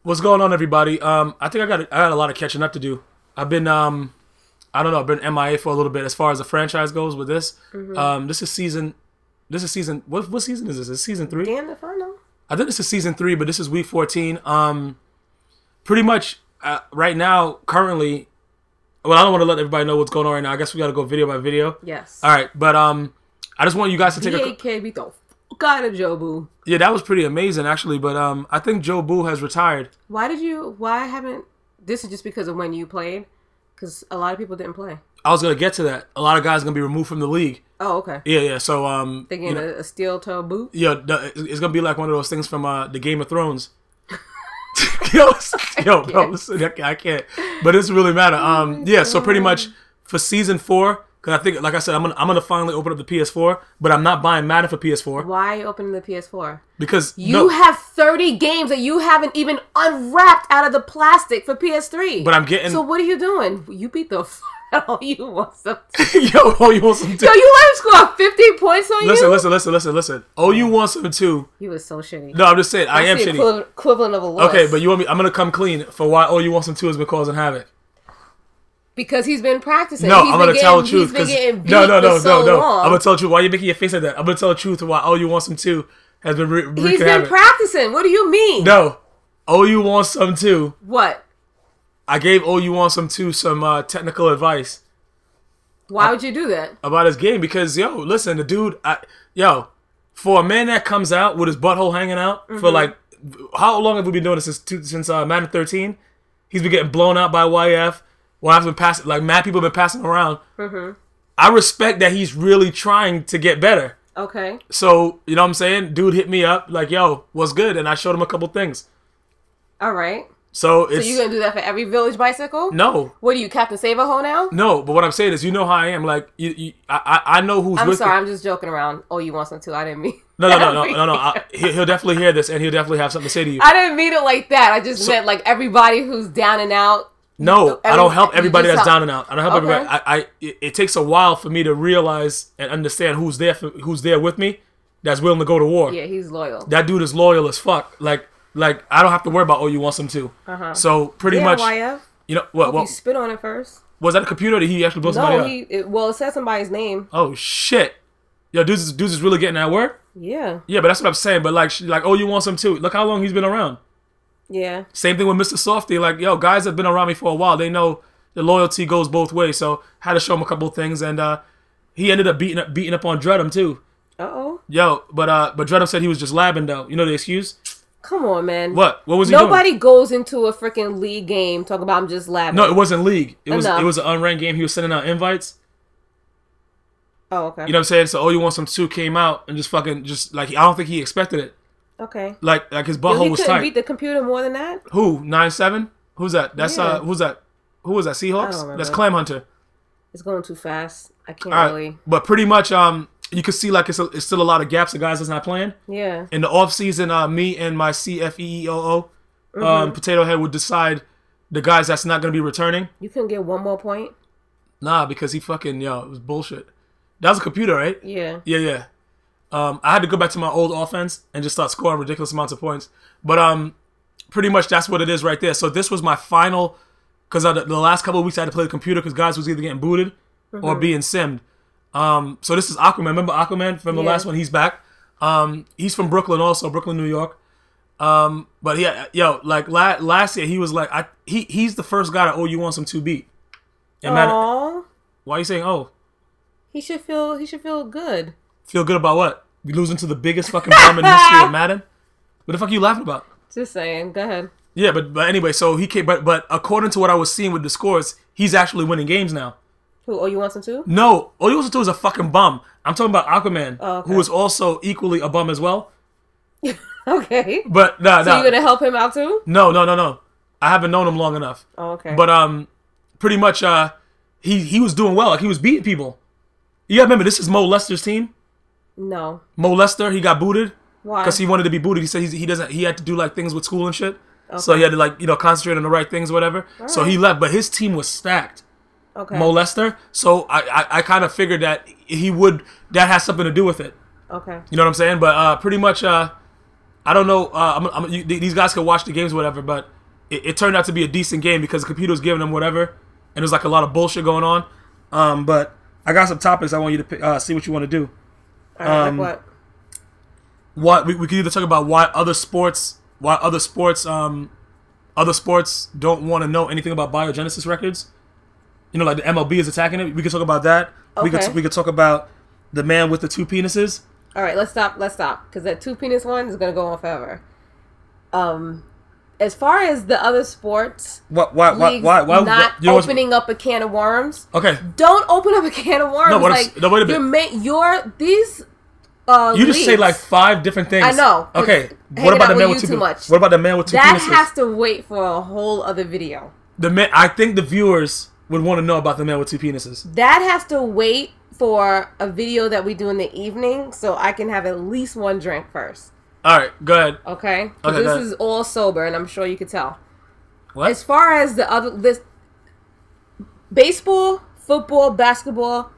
What's going on, everybody? I think I got a lot of catching up to do. I've been I don't know, I've been MIA for a little bit as far as the franchise goes with this. This is season what season is this? Is season 3? Damn if I know. I think this is season 3, but this is week 14. Pretty much right now, currently, well, I don't want to let everybody know what's going on right now. I guess we got to go video by video. Yes. All right, but I just want you guys to take a beat the fuck out of Joe Boo. Yeah, that was pretty amazing actually, but I think Joe Boo has retired. Why haven't this is just because of when you played? Because a lot of people didn't play. I was gonna get to that. A lot of guys are gonna be removed from the league. Oh, okay. Yeah. So they getting a steel toe boot. Yeah, it's gonna be like one of those things from the Game of Thrones. yo, bro, listen, I can't. But it doesn't really matter. Yeah. So pretty much for season 4, because I think, like I said, I'm gonna finally open up the PS4, but I'm not buying Madden for PS4. Why are you opening the PS4? Because you have 30 games that you haven't even unwrapped out of the plastic for PS3. But I'm getting. So what are you doing? You beat the. Oh, you want some? Yo, you want some too? Yo, you let him score 50 points on you? Listen. Oh, you want some too? You was so shitty. No, I'm just saying, I am shitty. Equivalent of a loss. Okay, but you want me? I'm gonna come clean for why Oh You Want Some Too has been causing havoc. Because he's been practicing. No, I'm gonna tell the truth. No. I'm gonna tell the truth. Why are you making your face like that? I'm gonna tell the truth to why Oh You Want Some Too has been wreaking havoc. He's been practicing. What do you mean? No. Oh You Want Some Too. What? I gave Oh You Want Some Too some technical advice. Why would you do that? About his game, because listen, the dude, for a man that comes out with his butthole hanging out for like, how long have we been doing this since Madden 13? He's been getting blown out by YF. YF's been passing, like mad people have been passing around. I respect that he's really trying to get better. Okay. So you know what I'm saying? Dude hit me up like, yo, what's good? And I showed him a couple things. All right. So you gonna do that for every village bicycle? No. What are you, Captain Save-A-Ho now? No, but what I'm saying is, you know how I am. Like, I know who's. I'm sorry, I'm just joking around. Oh, you want some too? I didn't mean. No. He'll definitely hear this, and he'll definitely have something to say to you. I didn't mean it like that. I just meant like everybody who's down and out. No, I don't help everybody that's down and out. I don't help everybody. Okay. It takes a while for me to realize and understand who's there with me, that's willing to go to war. Yeah, he's loyal. That dude is loyal as fuck. Like I don't have to worry about Oh You Want Some Too. So pretty much, YF. You know what? Well, you spit on it first. Was that a computer? Or did he actually blow somebody up? It said somebody's name. Oh shit! Yo, dudes is really getting that word. Yeah. Yeah, but that's what I'm saying. But like Oh You Want Some Too. Look how long he's been around. Yeah. Same thing with Mr. Softy. Like, yo, guys have been around me for a while. They know the loyalty goes both ways. So had to show him a couple of things, and he ended up beating up on Dreadham too. Yo, but Dreadham said he was just labbing though. You know the excuse? Come on, man. What was he doing? Nobody goes into a freaking league game talking about I'm just labbing. No, it wasn't league. It was an unranked game. He was sending out invites. Oh, okay. You know what I'm saying? So Oh You Want Some Too came out and just I don't think he expected it. Okay. Like his butthole was tight. He couldn't beat the computer more than that? Who? 9-7? Who's that? That's who's that? Who was that? Seahawks? That's Clam Hunter. It's going too fast. I can't really. But pretty much you can see like it's still a lot of gaps of guys that's not playing. Yeah. In the off season, me and my CFEEOO Potato Head would decide the guys that's not going to be returning. You couldn't get one more point? Nah, because he fucking it was bullshit. That was a computer, right? Yeah. Yeah. I had to go back to my old offense and just start scoring ridiculous amounts of points. But pretty much that's what it is right there. So this was my final, because the last couple of weeks I had to play the computer because guys was either getting booted or being simmed. So this is Aquaman. Remember Aquaman from the last one? He's back. He's from Brooklyn also, Brooklyn, New York. But yeah, like last year he was like he's the first guy that Oh You Want Some Too beat. Aww. Why are you saying oh? He should feel good. Feel good about what? We losing to the biggest fucking bum in history of Madden? What the fuck are you laughing about? Just saying. Go ahead. Yeah, but anyway, so he came. But according to what I was seeing with the scores, he's actually winning games now. Who? Oh You Want Some Too? No, Oh You Want Some Too is a fucking bum. I'm talking about Aquaman, okay. who is also equally a bum as well. Okay. But So you're gonna help him out too? No. I haven't known him long enough. Oh, okay. But pretty much he was doing well. Like he was beating people. You gotta remember, this is Mo Lester's team. No. Mo Lester, he got booted. Why? Because he wanted to be booted. He said he had to do like things with school and shit. Okay. So he had to concentrate on the right things or whatever. Right. So he left, but his team was stacked. Okay. Mo Lester. So I kind of figured that that has something to do with it. Okay. You know what I'm saying? But pretty much I don't know. These guys can watch the games or whatever, but it turned out to be a decent game because the computer was giving them whatever, and there's like a lot of bullshit going on. But I got some topics I want you to see what you want to do. Like what? What we could either talk about why other sports don't want to know anything about biogenesis records. You know, like the MLB is attacking it. We could talk about that. Okay. We could talk about the man with the 2 penises. All right, let's stop. Because that 2 penis one is gonna go on forever. As far as the other sports, Why not opening up a can of worms. Okay. Don't open up a can of worms. No, like wait a minute. These. You just say like 5 different things. I know. Okay. What about the man with 2 penises? What about the man with 2 penises? That has to wait for a whole other video. I think the viewers would want to know about the man with 2 penises. That has to wait for a video that we do in the evening, so I can have at least one drink first. All right, go ahead. Okay. Okay, this is all sober, and I'm sure you could tell. What? As far as this baseball, football, basketball,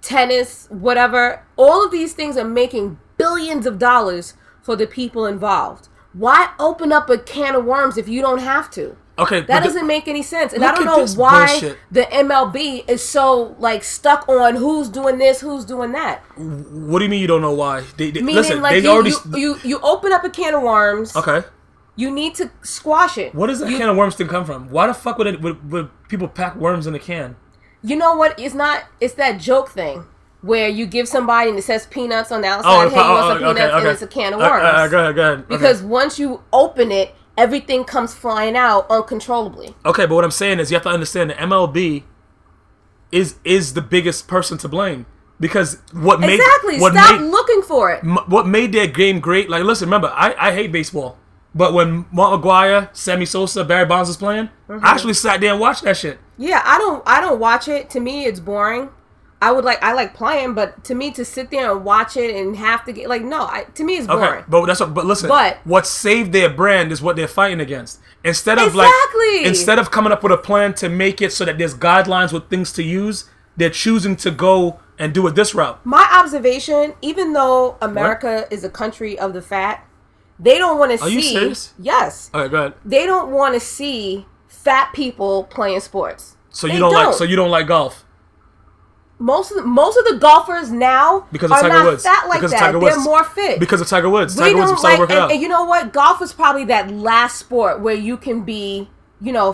tennis, whatever, all of these things are making billions of dollars for the people involved. Why open up a can of worms if you don't have to? Okay, that doesn't make any sense, and I don't know why the MLB is so like stuck on who's doing this, who's doing that. What do you mean you don't know why? Meaning, like you open up a can of worms. Okay. You need to squash it. Where does that can of worms thing come from? Why the fuck would people pack worms in a can? You know what? It's that joke thing where you give somebody and it says peanuts on the outside. Hey, you want some peanuts? And it's a can of worms. Go ahead. Because once you open it, everything comes flying out uncontrollably. Okay, but what I'm saying is you have to understand the MLB is the biggest person to blame. Because stop looking for it. What made their game great? Like, listen, remember, I hate baseball. But when Mark McGwire, Sammy Sosa, Barry Bonds was playing, I actually sat there and watched that shit. Yeah, I don't watch it. To me, it's boring. I like playing, but to me, to sit there and watch it and have to get to me, it's boring. Okay, but listen. What saved their brand is what they're fighting against. Instead of coming up with a plan to make it so that there's guidelines with things to use, they're choosing to go and do it this route. My observation, even though America is a country of the fat, they don't want to see. Are you serious? Yes. All right, go ahead. They don't want to see fat people playing sports. So you don't like golf. Most of the golfers now because of are Tiger not Woods. fat like that. They're more fit. Because of Tiger Woods. Tiger Woods started working out. And you know what? Golf is probably that last sport where you can be,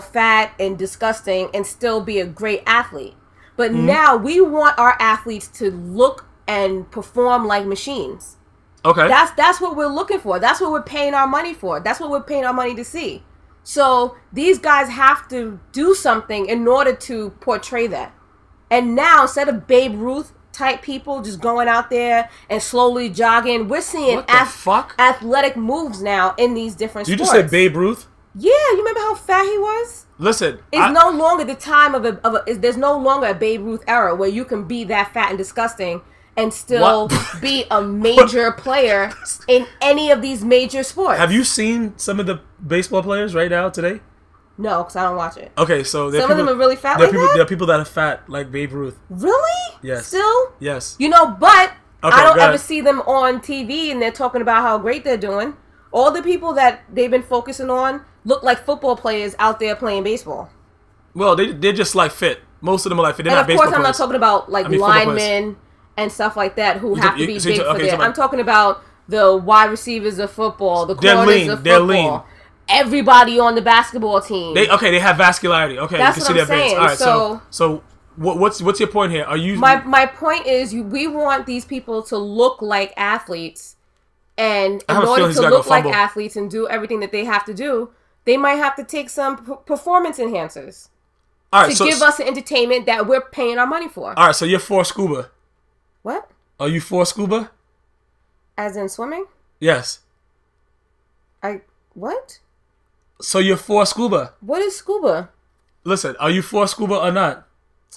fat and disgusting and still be a great athlete. But now we want our athletes to look and perform like machines. Okay. That's what we're looking for. That's what we're paying our money for. That's what we're paying our money to see. So these guys have to do something in order to portray that. And now, instead of Babe Ruth type people just going out there and slowly jogging, we're seeing athletic moves now in these different sports. You just said Babe Ruth? Yeah, you remember how fat he was? Listen, it's no longer the time there's no longer a Babe Ruth era where you can be that fat and disgusting and still be a major player in any of these major sports. Have you seen some of the baseball players right now today? No, because I don't watch it. Okay, so some of them are really fat like that? There are people that are fat like Babe Ruth. Really? Yes. Still? Yes. But I don't ever see them on TV and they're talking about how great they're doing. All the people that they've been focusing on look like football players out there playing baseball. Well, they're just like fit. Most of them are like fit. They're and not of course, baseball I'm players. not talking about linemen and stuff like that who have to be big for that. I'm talking about the wide receivers of football, the corners of football. They're lean. Everybody on the basketball team. They have vascularity. Okay, that's you can what see I'm their veins. saying. All right, so what's your point here? Are you my point is we want these people to look like athletes, and in order to look like athletes and do everything that they have to do, they might have to take some performance enhancers to give us the entertainment that we're paying our money for. All right, so you're for scuba. What? Are you for scuba? As in swimming? Yes. What? So you're for scuba? What is scuba? Listen, are you for scuba or not?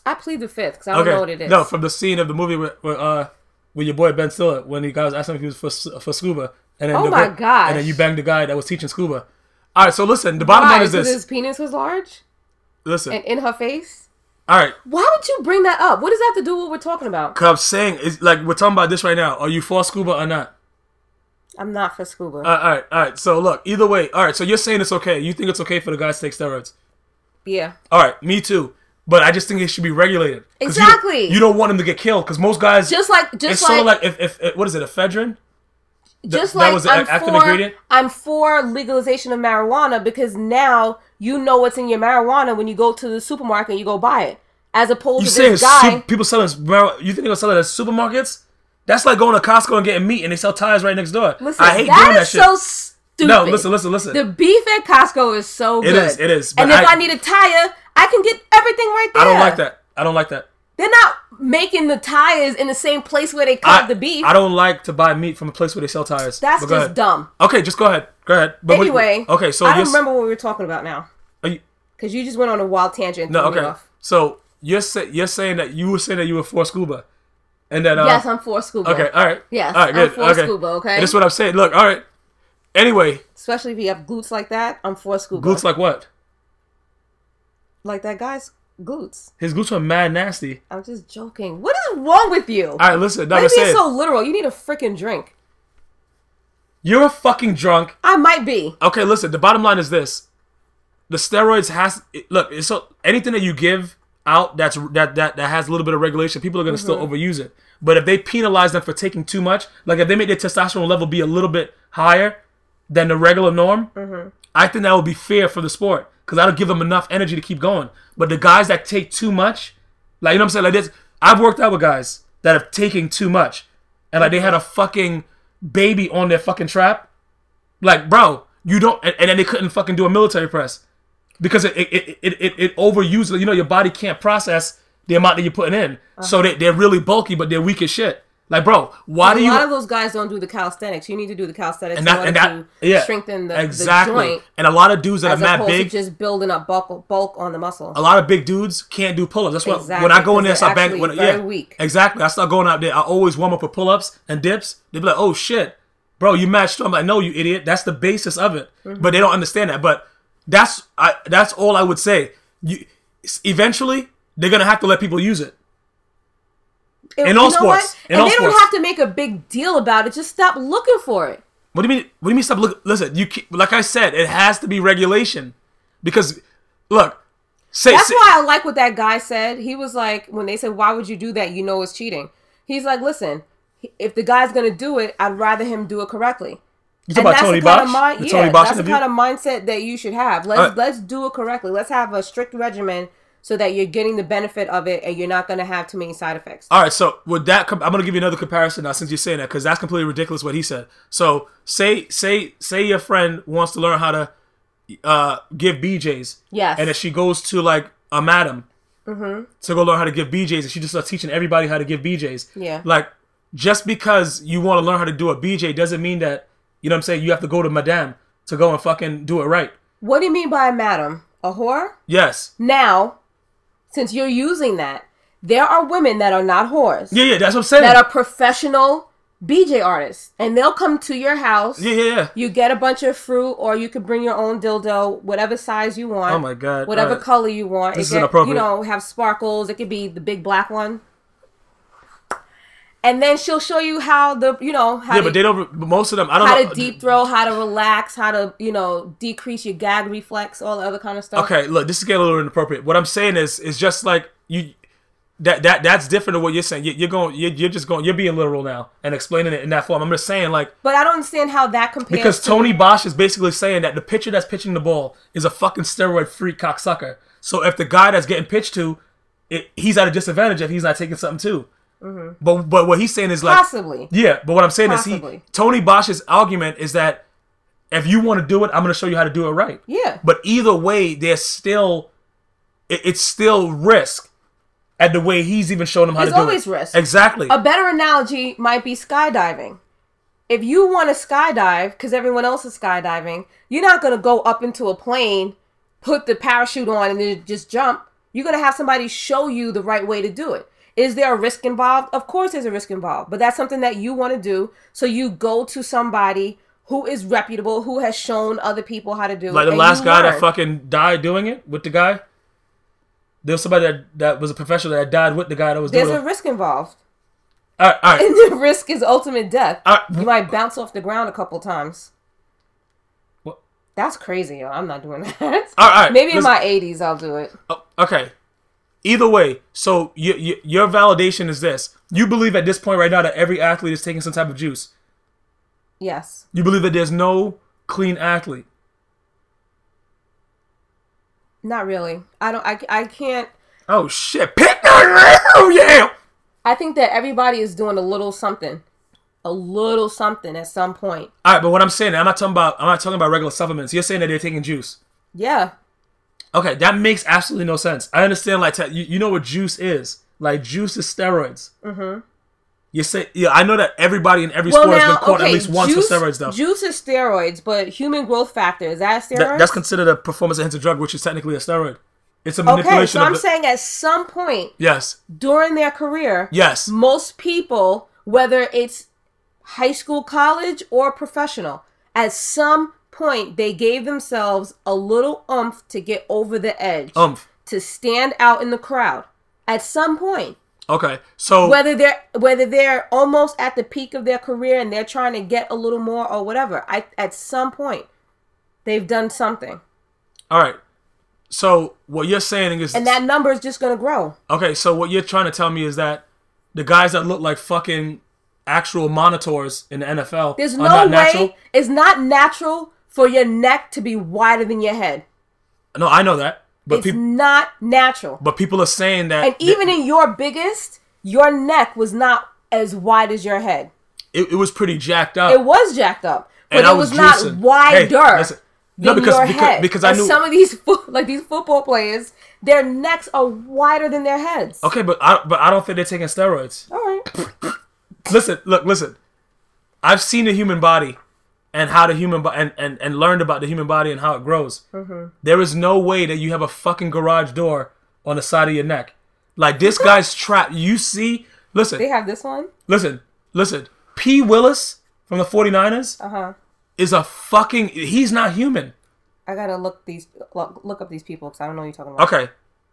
I plead the fifth because I don't know what it is. No, from the scene of the movie with your boy Ben Stiller when the guy was asking if he was for scuba, and then my gosh, and then you banged the guy that was teaching scuba. All right, so listen, the bottom line is this: his penis was large. Listen, and in her face. All right. Why would you bring that up? What does that have to do with what we're talking about? Because I'm saying, it's like we're talking about this right now. Are you for scuba or not? I'm not for scuba. All right. So look, either way, all right. So you're saying it's okay. You think it's okay for the guys to take steroids? Yeah. All right, me too. But I just think it should be regulated. Exactly. You don't want them to get killed because most guys just like sort of like if what is it, ephedrine? Just that like was an active ingredient. I'm for legalization of marijuana because now you know what's in your marijuana when you go to the supermarket and you go buy it, as opposed to this guy. People selling marijuana. You think they're selling it at supermarkets? That's like going to Costco and getting meat and they sell tires right next door. Listen, I hate doing that shit. So stupid. No, listen. The beef at Costco is so good. It is. And if I need a tire, I can get everything right there. I don't like that. They're not making the tires in the same place where they cut the beef. I don't like to buy meat from a place where they sell tires. That's just dumb. Okay, just go ahead. But anyway, okay, so I don't remember what we were talking about now. Because you just went on a wild tangent. No, okay. So you're saying that you were for scuba. And then, yes, I'm for scuba. Okay, all right. Yes, all right, good. I'm for scuba, okay? And that's what I'm saying. Look, all right. Anyway. Especially if you have glutes like that, I'm for scuba. Glutes like what? Like that guy's glutes. His glutes are mad nasty. I'm just joking. What is wrong with you? All right, listen. Why are you being so literal? You need a freaking drink. You're a fucking drunk. I might be. Okay, listen. The bottom line is this. The steroids anything that you give out that has a little bit of regulation, people are going to still overuse it. But if they penalize them for taking too much, like if they make their testosterone level be a little bit higher than the regular norm, I think that would be fair for the sport because that'll give them enough energy to keep going. But the guys that take too much, like, you know what I'm saying, like this, I've worked out with guys that have taken too much, and like they had a fucking baby on their fucking trap, like, bro, you don't, and then they couldn't fucking do a military press. Because it overuses, you know, your body can't process the amount that you're putting in. So they're really bulky, but they're weak as shit. Like, bro, why do you... A lot of those guys don't do the calisthenics. You need to do the calisthenics in order to strengthen the joint. And a lot of dudes that are mad big... As opposed to just building up bulk on the muscle. A lot of big dudes can't do pull-ups. That's why when I go in there and start banging... Very weak. Exactly. I start going out there. I always warm up with pull-ups and dips. They be like, oh, shit. Bro, you mad strong. I'm like, no, you idiot. That's the basis of it. But they don't understand that. But... That's all I would say. Eventually, they're gonna have to let people use it. In all sports. And they don't have to make a big deal about it. Just stop looking for it. What do you mean? What do you mean stop looking? Listen, like I said, it has to be regulation. Because, look, that's why I like what that guy said. He was like, when they said, "Why would you do that? You know it's cheating." He's like, "Listen, if the guy's gonna do it, I'd rather him do it correctly." You talking about Tony Bosch? That's the kind of mindset that you should have. Let's do it correctly. Let's have a strict regimen so that you're getting the benefit of it and you're not going to have too many side effects. All right, so with that, I'm going to give you another comparison now since you're saying that because that's completely ridiculous what he said. So say your friend wants to learn how to give BJs. Yes. And if she goes to like a Madden to go learn how to give BJs and she just starts teaching everybody how to give BJs. Yeah. Like, just because you want to learn how to do a BJ doesn't mean that, you know what I'm saying, you have to go to Madame to go and fucking do it right. What do you mean by a madam? A whore? Yes. Now, since you're using that, there are women that are not whores. Yeah, that's what I'm saying. That are professional BJ artists. And they'll come to your house. Yeah. You get a bunch of fruit, or you could bring your own dildo, whatever size you want. Oh my God. Whatever color you want. This is inappropriate. You know, have sparkles. It could be the big black one. And then she'll show you how but they don't. Most of them, I don't know how to deep throw, how to relax, how to decrease your gag reflex, all the other kind of stuff. Okay, look, this is getting a little inappropriate. What I'm saying is just like you, that's different than what you're saying. You're being literal now and explaining it in that form. I'm just saying like. But I don't understand how that compares. Because Tony Bosch is basically saying that the pitcher that's pitching the ball is a fucking steroid freak cocksucker. So if the guy that's getting pitched to, he's at a disadvantage if he's not taking something too. Mm-hmm. But what he's saying is like possibly. Yeah, but what I'm saying is Tony Bosch's argument is that if you want to do it, I'm going to show you how to do it right. Yeah. But either way, there's still it's still risk at the way he's even showing them how to do it. There's always risk. Exactly. A better analogy might be skydiving. If you want to skydive because everyone else is skydiving, you're not going to go up into a plane, put the parachute on, and then just jump. You're going to have somebody show you the right way to do it. Is there a risk involved? Of course there's a risk involved. But that's something that you want to do. So you go to somebody who is reputable, who has shown other people how to do it. Like the last guy that fucking died doing it with the guy? There was somebody that was a professional that died with the guy that was doing it. There's a risk involved. All right. And the risk is ultimate death. You might bounce off the ground a couple times. What? That's crazy, yo. I'm not doing that. All right. Maybe in my 80s I'll do it. Oh, okay. Either way, so your validation is this. You believe at this point right now that every athlete is taking some type of juice. Yes. You believe that there's no clean athlete. Not really. I can't. Oh, shit. Oh, yeah. I think that everybody is doing a little something. A little something at some point. All right, but what I'm saying, I'm not talking about regular supplements. You're saying that they're taking juice. Yeah. Okay, that makes absolutely no sense. I understand, like, you know what juice is. Like, juice is steroids. Mm-hmm. You say, yeah, I know that everybody in every sport has been caught at least once for steroids, though. Juice is steroids, but human growth factor, is that a steroid? That's considered a performance-enhancing drug, which is technically a steroid. It's a manipulation. Okay, so I'm saying at some point, yes, during their career, yes, most people, whether it's high school, college, or professional, at some point they gave themselves a little oomph to get over the edge, to stand out in the crowd. At some point. Okay, so whether they're almost at the peak of their career and they're trying to get a little more or whatever, at some point they've done something. All right. So what you're saying is, and that number is just going to grow. Okay, so what you're trying to tell me is that the guys that look like fucking actual monitors in the NFL there's are no not way natural? It's not natural for your neck to be wider than your head. No, I know that. But it's not natural. But people are saying that... And even in your biggest, your neck was not as wide as your head. It was pretty jacked up. It was jacked up. But and it was not wider. Hey, listen. No, because I knew... some of these these football players, their necks are wider than their heads. Okay, but I don't think they're taking steroids. All right. Listen. I've seen the human body and how the human and learned about the human body and how it grows. Mm-hmm. There is no way that you have a fucking garage door on the side of your neck. Like, this guy's trapped. You see? Listen. They have this one? Listen. P. Willis from the 49ers is a fucking... He's not human. I gotta look up these people because I don't know what you're talking about. Okay.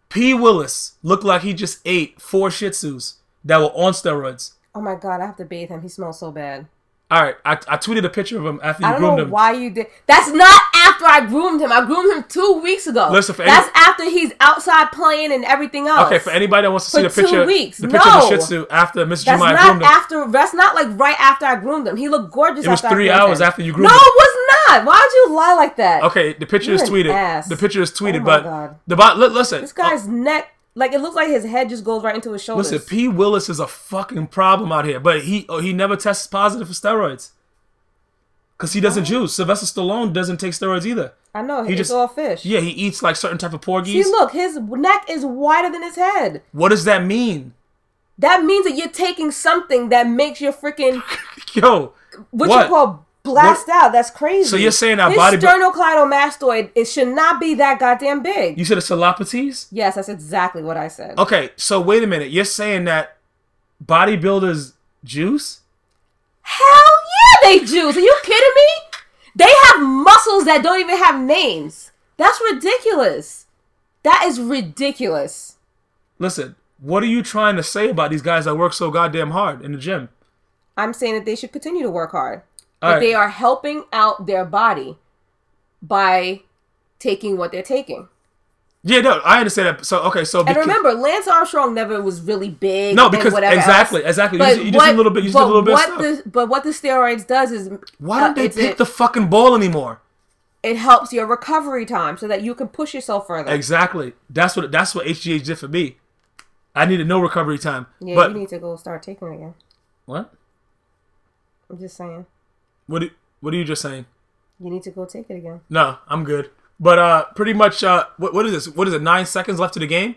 P. Willis looked like he just ate 4 Shih Tzus that were on steroids. Oh my God, I have to bathe him. He smells so bad. All right, I tweeted a picture of him after you groomed him. I don't know why you did. That's not after I groomed him. I groomed him 2 weeks ago. Listen, that's after he's outside playing and everything else. Okay, for anybody that wants to see the picture, 2 weeks. The picture of the Shih Tzu after Miss Gmias groomed him. That's not like right after I groomed him. He looked gorgeous. It was 3 hours after you groomed him. No, it was not. Why'd you lie like that? Okay, the picture is tweeted. Ass. The picture is tweeted, oh my but God. Listen. This guy's neck. Like, it looks like his head just goes right into his shoulders. Listen, P. Willis is a fucking problem out here, but he never tests positive for steroids. Because he doesn't juice. Sylvester Stallone doesn't take steroids either. I know. He's all fish. Yeah, he eats like certain type of porgies. See, look. His neck is wider than his head. What does that mean? That means that you're taking something that makes your freaking... Yo. What you call blast out. That's crazy. So you're saying our his body... sternocleidomastoid, it should not be that goddamn big. You said a Celopates? Yes, that's exactly what I said. Okay, so wait a minute. You're saying that bodybuilders juice? Hell yeah, they juice. Are you kidding me? They have muscles that don't even have names. That's ridiculous. That is ridiculous. Listen, what are you trying to say about these guys that work so goddamn hard in the gym? I'm saying that they should continue to work hard. That they are helping out their body by taking what they're taking. Yeah, no, I understand that. So, okay, so... And remember, Lance Armstrong never was really big. No, because... Exactly. But you just a little bit, But what the steroids does is... Why don't they pick the fucking ball anymore? It helps your recovery time so that you can push yourself further. Exactly. That's what HGH did for me. I needed no recovery time. Yeah, but you need to go start taking it again. What? I'm just saying. What are you just saying? You need to go take it again. No, I'm good. But pretty much, what is this? What is it? 9 seconds left to the game,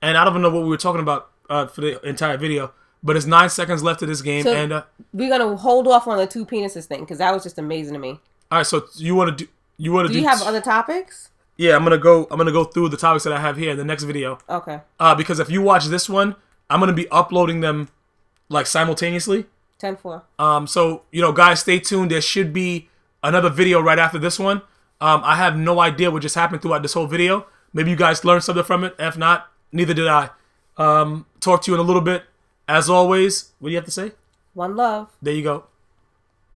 and I don't even know what we were talking about for the entire video. But it's 9 seconds left to this game, so and we're gonna hold off on the 2 penises thing because that was just amazing to me. All right, so you want to do? Do you have other topics? Yeah, I'm gonna go through the topics that I have here in the next video. Okay. Because if you watch this one, I'm gonna be uploading them like simultaneously. 10-4. So guys, stay tuned. There should be another video right after this one. I have no idea what just happened throughout this whole video. Maybe you guys learned something from it. If not, neither did I. Talk to you in a little bit. As always, what do you have to say? One love. There you go.